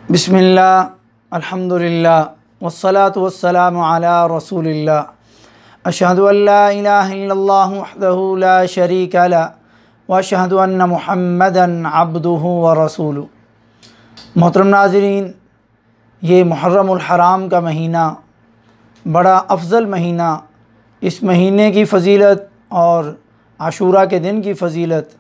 बिस्मिल्लाह अल्हम्दुलिल्लाह वस्सलातु वस्सलामु अला रसूलिल्लाह अशहदु अल्ला इलाहा इल्लल्लाहु वहदहु ला शरीका लह व अशहदु अन्न मुहम्मदन अब्दुहु व रसूलुहु। मोहतरम नाज़रीन, ये मुहर्रमुल हराम का महीना बड़ा अफजल महीना, इस महीने की फ़जीलत और आशूरा के दिन की फ़जीलत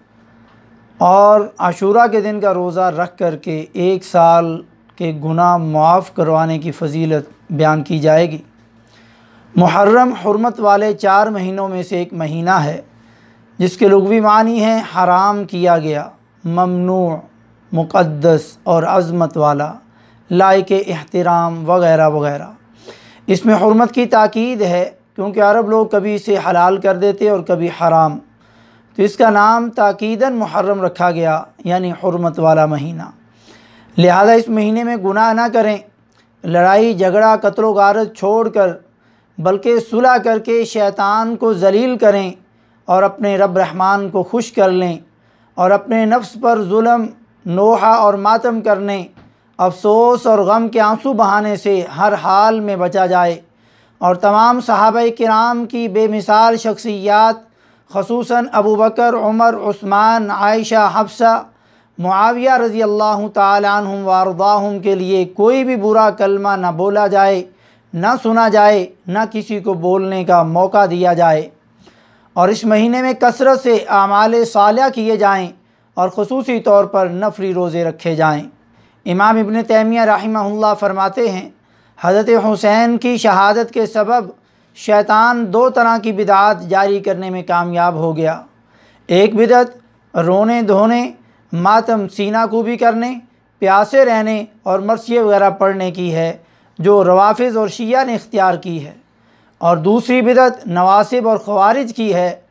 और आशूरा के दिन का रोज़ा रख कर के एक साल के गुनाह मुआफ़ करवाने की फ़जीलत बयान की जाएगी। मुहर्रम हुर्मत वाले 4 महीनों में से एक महीना है जिसके लुग़वी मानी हैं हराम किया गया, ममनू, मुक़द्दस और अज़मत वाला, लायक एहतराम वग़ैरह वग़ैरह। इसमें हुर्मत की ताकीद है क्योंकि अरब लोग कभी इसे हलाल कर देते और कभी हराम, तो इसका नाम ताकीदन मुहर्रम रखा गया, यानी हुर्मत वाला महीना। लिहाजा इस महीने में गुनाह ना करें, लड़ाई झगड़ा कत्ल गारत छोड़ कर बल्कि सुलह करके शैतान को ज़लील करें और अपने रब रहमान को खुश कर लें और अपने नफ्स पर जुल्म, नोहा और मातम करने, अफसोस और गम के आंसू बहाने से हर हाल में बचा जाए और तमाम सहाबाए किराम की बेमिसाल शख्सियात ख़ुसूसन अबू बकर, उमर, उस्मान, आयशा, हफ्सा, मुआविया रज़ी अल्लाह ताला अन्हुम व अर्ज़ाहुम के लिए कोई भी बुरा कलमा न बोला जाए, न सुना जाए, न किसी को बोलने का मौका दिया जाए और इस महीने में कसरत से आमाल सालिहा किए जाएं और ख़ुसूसी तौर पर नफली रोज़े रखे जाएं। इमाम इब्न तैमिया रहमहुल्लाह फरमाते हैं, हज़रत हुसैन की शहादत के सबब शैतान 2 तरह की बिदात जारी करने में कामयाब हो गया। एक बिदत रोने धोने, मातम सीना कूबी करने, प्यासे रहने और मरसिए वगैरह पढ़ने की है जो रवाफ़िज़ और शिया ने इख्तियार की है, और दूसरी बिदत नवासिब और ख़वारिज की है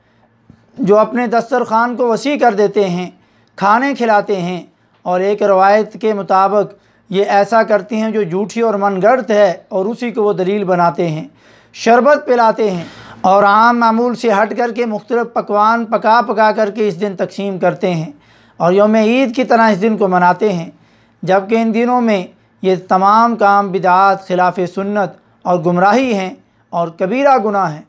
जो अपने दस्तरखान को वसी कर देते हैं, खाने खिलाते हैं और एक रवायत के मुताबिक ये ऐसा करते हैं जो झूठी और मनगढ़ंत है और उसी को वो दलील बनाते हैं, शरबत पिलाते हैं और आम मामूल से हट कर के मुख्तलिफ़ पकवान पका करके इस दिन तकसीम करते हैं और यौम ईद की तरह इस दिन को मनाते हैं, जबकि इन दिनों में ये तमाम काम बिदात, खिलाफ सुन्नत और गुमराही हैं और कबीरा गुनाह है।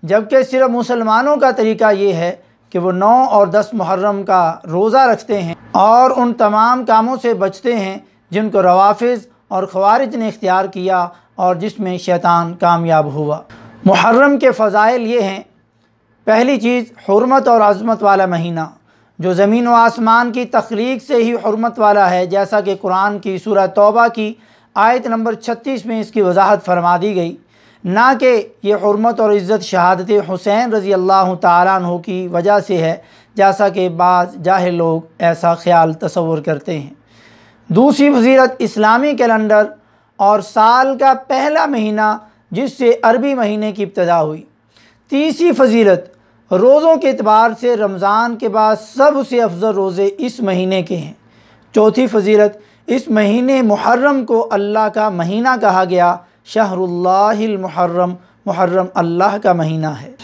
जबकि सिर्फ मुसलमानों का तरीका ये है कि वो 9 और 10 मुहर्रम का रोज़ा रखते हैं और उन तमाम कामों से बचते हैं जिनको रवाफ़िज़ और ख़वारिज ने इख्तियार किया और जिसमें शैतान कामयाब हुआ। मुहर्रम के फ़ज़ाइल ये हैं, पहली चीज़ हुर्मत और अज़मत वाला महीना जो ज़मीन व आसमान की तख्लीक से ही हुर्मत वाला है, जैसा कि कुरान की सूरह तौबा की आयत नंबर 36 में इसकी वजाहत फरमा दी गई, ना कि ये हुर्मत और इज़्ज़त शहादत हुसैन रज़ी अल्लाह ताला अन्हु की वजह से है, जैसा कि बाज़ जाहिल लोग ऐसा ख्याल तसव्वुर करते हैं। दूसरी फजीलत इस्लामी कैलेंडर और साल का पहला महीना जिससे अरबी महीने की इब्तिदा हुई। तीसरी फजीलत रोज़ों के एतबार से रमज़ान के बाद सबसे अफजल रोज़े इस महीने के हैं। चौथी फजीलत, इस महीने मुहर्रम को अल्लाह का महीना कहा गया, शहरुल्लाहिल मुहर्रम, मुहर्रम अल्लाह का महीना है।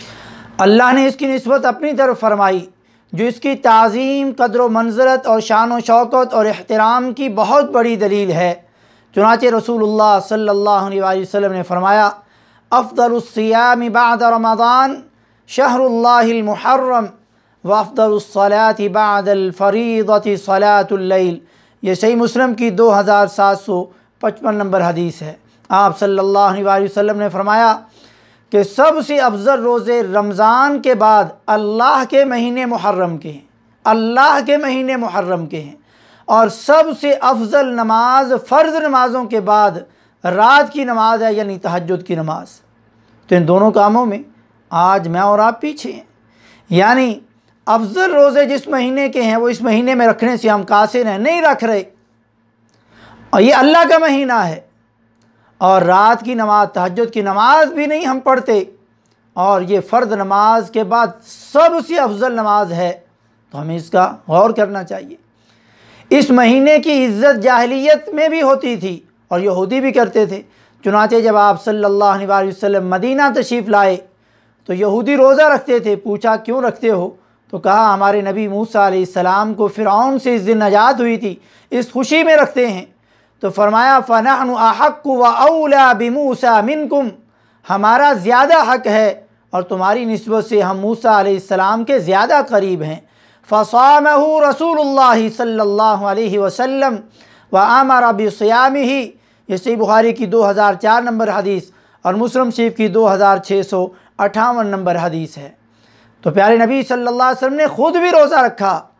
अल्लाह ने इसकी निस्बत अपनी तरफ फरमाई जो इसकी ताज़ीम, कद्र व मंज़रत और शान व शौकत और एहतराम की बहुत बड़ी दलील है। चुनांचे रसूलुल्लाह सल्लल्लाहु अलैहि वसल्लम ने फरमाया, अफ़दलुस सियाम बअद रमज़ान शहरुल्लाहिल मुहर्रम व अफ़दलुस सलाति बअदल फ़रीज़ति सलातुल लैल। ये सही मुस्लिम की 2755 नंबर हदीस है। आप सल्लल्लाहु अलैहि वसल्लम ने फरमाया कि सबसे अफजल रोज़े रमज़ान के बाद अल्लाह के महीने मुहर्रम के हैं, अल्लाह के महीने मुहर्रम के हैं, और सबसे अफजल नमाज फ़र्ज़ नमाज़ों के बाद रात की नमाज है, यानी तहज्जुद की नमाज। तो इन दोनों कामों में आज मैं और आप पीछे हैं, यानी अफजल रोज़े जिस महीने के हैं वो इस महीने में रखने से हम कासिर हैं, नहीं रख रहे, और ये अल्लाह का महीना है और रात की नमाज, तहज्जुद की नमाज भी नहीं हम पढ़ते, और ये फ़र्द नमाज के बाद सबसे अफजल नमाज है, तो हमें इसका गौर करना चाहिए। इस महीने की इज़्ज़त जाहिलियत में भी होती थी और यहूदी भी करते थे। चुनांचे जब आप सल्लल्लाहु अलैहि वसल्लम मदीना तशरीफ़ लाए तो यहूदी रोज़ा रखते थे। पूछा क्यों रखते हो, तो कहा हमारे नबी मूसा अलैहिस्सलाम को फ़िरऔन से इस दिन नजात हुई थी, इस खुशी में रखते हैं। तो फरमाया फ़नहनु अहक्कु व औला बिमूसा मिनकुम, हमारा ज़्यादा हक़ है और तुम्हारी निस्बत से हम मूसा अलैहिस्सलाम के ज़्यादा करीब हैं। फ़सामहु रसूलुल्लाह सल्लल्लाहु अलैहि वसल्लम व अमर बिसियामिही, ये सही बुखारी की 2004 नंबर हदीस और मुस्लिम शरीफ की 2658 नंबर हदीस है। तो प्यारे नबी सल्लल्लाहु अलैहि वसल्लम ने ख़ुद भी रोज़ा रखा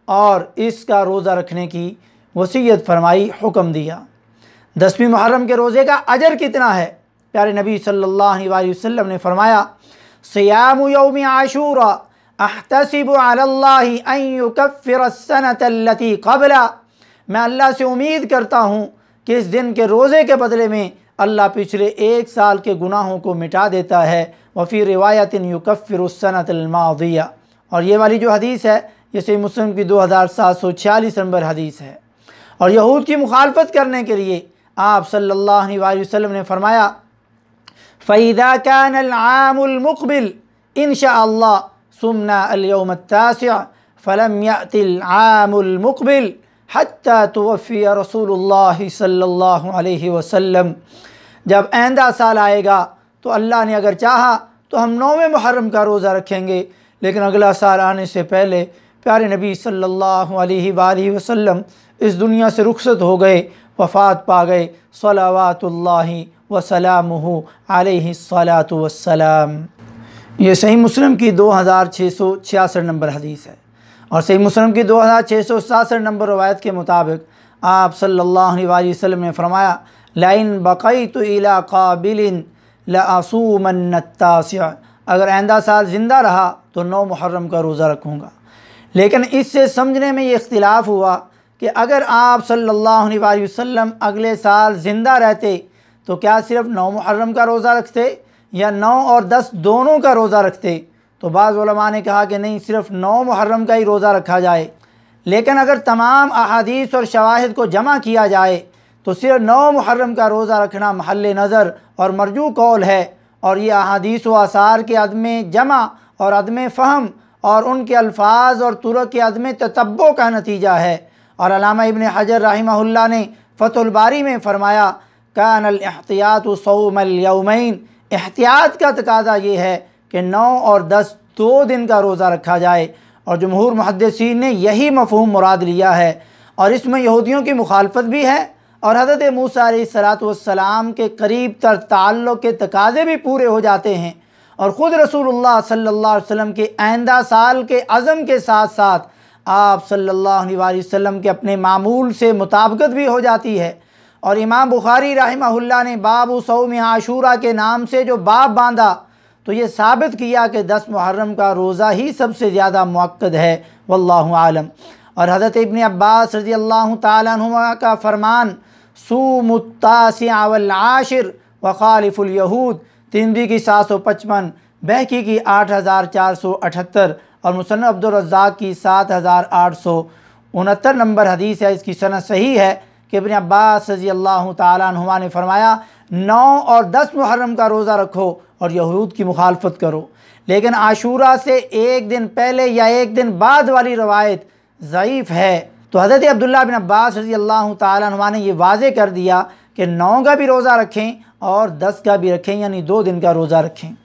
और इसका रोज़ा रखने की वसीयत फरमाई, हुक्म दिया। 10वीं मुहर्रम के रोज़े का अजर कितना है? प्यारे नबी सल्लल्लाहु अलैहि वसल्लम ने फरमाया सियामु यौम आशूरा अहतसिबु अलल्लाहि अन युकफ्फिर अस्सनत अल्लती क़ब्ला, मैं अल्लाह से उम्मीद करता हूँ कि इस दिन के रोज़े के बदले में अल्लाह पिछले एक साल के गुनाहों को मिटा देता है। वफ़ी रिवायतिन युकफ्फिरु अस्सनत अल-मादिया, और ये वाली जो हदीस है ये सही मुस्लिम की 2746 नंबर हदीस है। और यहूद की मुखालफत करने के लिए आप सल्लल्लाहु अलैहि वसल्लम ने फरमाया फ़इज़ा कानल आमुल मुक़बिल इंशाअल्लाह सुमना अल-यौम अत-तासिअ फ़लम यअतिल आमुल मुक़बिल हत्ता तुवफ़्फ़िय रसूलुल्लाह सल्लल्लाहु अलैहि वसल्लम, जब आइंदा साल आएगा तो अल्लाह ने अगर चाहा तो हम 9वें मुहर्रम का रोज़ा रखेंगे, लेकिन अगला साल आने से पहले प्यारे नबी सल्लल्लाहु अलैहि वसल्लम इस दुनिया से रुखसत हो गए, वफ़ात पा गए। सलावातुल्लाहि व सलामुहु अलैहि सलातु वस्सलाम। ये सही मुस्लिम की 2666 नंबर हदीस है। और सही मुस्लिम की 2667 नंबर रवायत के मुताबिक आप सल्लल्लाहु अलैहि वसल्लम ने फरमाया लाइन बक़ैतु इला क़ाबिलिन लअसूमन्न अत-तासिअ, अगर आइंदा साल ज़िंदा रहा तो 9 मुहर्रम का रोज़ा रखूँगा। लेकिन इससे समझने में ये इख्तिलाफ़ हुआ कि अगर आप सल्लल्लाहु अलैहि वसल्लम अगले साल ज़िंदा रहते तो क्या सिर्फ़ 9 मुहर्रम का रोज़ा रखते या 9 और 10 दोनों का रोज़ा रखते? तो बाज़ उलमा ने कहा कि नहीं, सिर्फ़ 9 मुहर्रम का ही रोज़ा रखा जाए। लेकिन अगर तमाम अहादीस और शवाहिद को जमा किया जाए तो सिर्फ 9 मुहर्रम का रोज़ा रखना महल नज़र और मरजू कौल है, और ये अहादीस व आसार के अदम जमा और अदम फ़हम और उनके अल्फाज और तुरक़ के अदम ततब्बो का नतीजा है। और अल्लामा इब्न हजर रहमहुल्लाह ने फ़तहुल बारी में फ़रमाया कानल एहतियातु सौमल यौमैन, एहतियात का तकाज़ा ये है कि 9 और 10 2 दिन का रोज़ा रखा जाए। और जमहूर मुहद्दिसीन ने यही मफ़हूम मुराद लिया है, और इसमें यहूदियों की मुखालफत भी है और हज़रत मूसा अलैहिस्सलातु वस्सलाम के करीब तर ताल्लुक़ के तकाज़े भी पूरे हो जाते हैं। और ख़ुद रसूलुल्लाह सल्लल्लाहु अलैहि वसल्लम के आइंदा साल के अज़म के साथ साथ आप सल्लल्लाहु अलैहि वसल्लम के अपने मामूल से मुताबिकत भी हो जाती है। और इमाम बुखारी रहमहुल्लाह ने बाबु सौम आशूरा के नाम से जो बाब बांधा तो ये साबित किया कि 10 मुहर्रम का रोज़ा ही सबसे ज़्यादा मुअक्कद है, वल्लाहु आलम। और हज़रत इब्न अब्बास रज़ियल्लाहु ताला अन्हुमा का फरमान सूमुत तासिअ वल आशिर व खालिफुल यहूद, तिरमिज़ी की 755, बैहक़ी की 8478 और मुसन्नफ़ अब्दुर रज़्ज़ाक़ की 7869 नंबर हदीस है। इसकी सनद सही है कि इब्न अब्बास रज़ियल्लाहु ताला अन्हुमा ने फरमाया 9 और 10 मुहर्रम का रोज़ा रखो और यहूद की मुखालफत करो। लेकिन आशूरा से एक दिन पहले या एक दिन बाद वाली रवायत ज़ईफ़ है। तो हज़रत अब्दुल्लाह बिन अब्बास रज़ियल्लाहु ताला अन्हुमा ने ये वाज़े कर दिया कि 9 का भी रोज़ा रखें और 10 का भी रखें, यानी 2 दिन का रोज़ा रखें।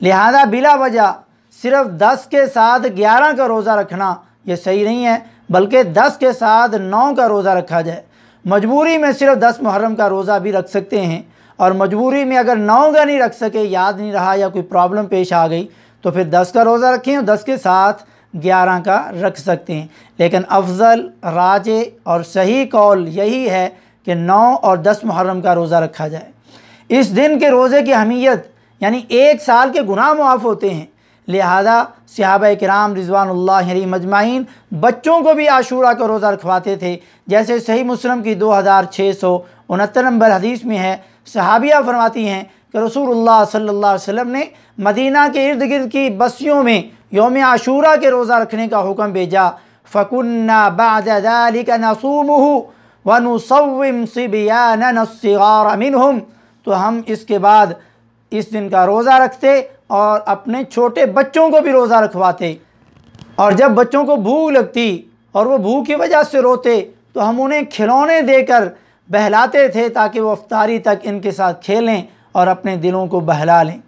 लिहाजा बिला वजह सिर्फ़ 10 के साथ 11 का रोज़ा रखना ये सही नहीं है, बल्कि 10 के साथ 9 का रोज़ा रखा जाए। मजबूरी में सिर्फ 10 मुहर्रम का रोज़ा भी रख सकते हैं, और मजबूरी में अगर 9 का नहीं रख सके, याद नहीं रहा या कोई प्रॉब्लम पेश आ गई, तो फिर 10 का रोज़ा रखें और 10 के साथ 11 का रख सकते हैं। लेकिन अफजल, राजे और सही कौल यही है कि 9 और 10 मुहर्रम का रोज़ा रखा जाए। इस दिन के रोज़े की अहमियत यानी 1 साल के गुनाह मुआफ़ होते हैं। लिहाजा सहाबा किराम रिज़वानुल्लाहि अलैहिम अजमाइन बच्चों को भी आशूरा का रोज़ा रखवाते थे। जैसे सही मुस्लिम की 2669 नंबर हदीस में है, सहाबिया फरमाती हैं कि रसूलुल्लाह सल्लल्लाहु अलैहि वसल्लम ने मदीना के इर्द गिर्द की बस्तियों में यौम आशूरा के रोज़ा रखने का हुक्म भेजा। फ़कुन्ना बअद ज़ालिका नसूमुहु व नुसव्विम सिब्यानना अस्सिगार मिनहुम, तो हम इसके बाद इस दिन का रोज़ा रखते और अपने छोटे बच्चों को भी रोज़ा रखवाते। और जब बच्चों को भूख लगती और वो भूख की वजह से रोते तो हम उन्हें खिलौने देकर बहलाते थे ताकि वो अफ्तारी तक इनके साथ खेलें और अपने दिलों को बहला लें।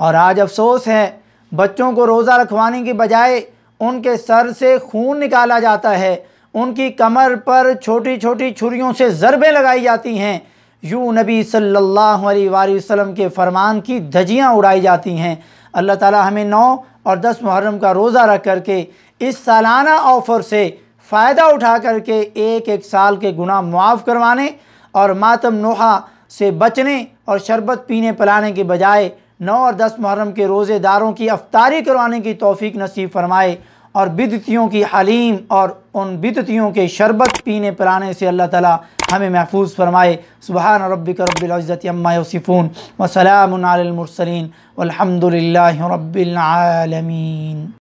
और आज अफसोस है, बच्चों को रोज़ा रखवाने की बजाय उनके सर से खून निकाला जाता है, उनकी कमर पर छोटी छोटी छुरियों से ज़रबें लगाई जाती हैं, यूँ नबी सल्लल्लाहु अलैहि वसल्लम के फरमान की धज्जियाँ उड़ाई जाती हैं। अल्लाह ताला हमें 9 और 10 मुहर्रम का रोज़ा रख करके इस सालाना ऑफ़र से फ़ायदा उठा करके एक एक साल के गुनाह मुआफ़ करवाने और मातम नोहा से बचने और शरबत पीने पिलाने के बजाय 9 और 10 मुहर्रम के रोज़ेदारों की अफ्तारी करवाने की तौफ़ीक नसीब फरमाए और बिदतियों की हलीम और उन बिदतियों के शरबत पीने पिलाने से अल्लाह ताला हमें महफूज फरमाए। सुबहान रब्बिक रब्बिल इज़्ज़ति अम्मा यसिफून व सलामुन अलल मुरसलीन वल्हम्दुलिल्लाहि रब्बिल आलमीन।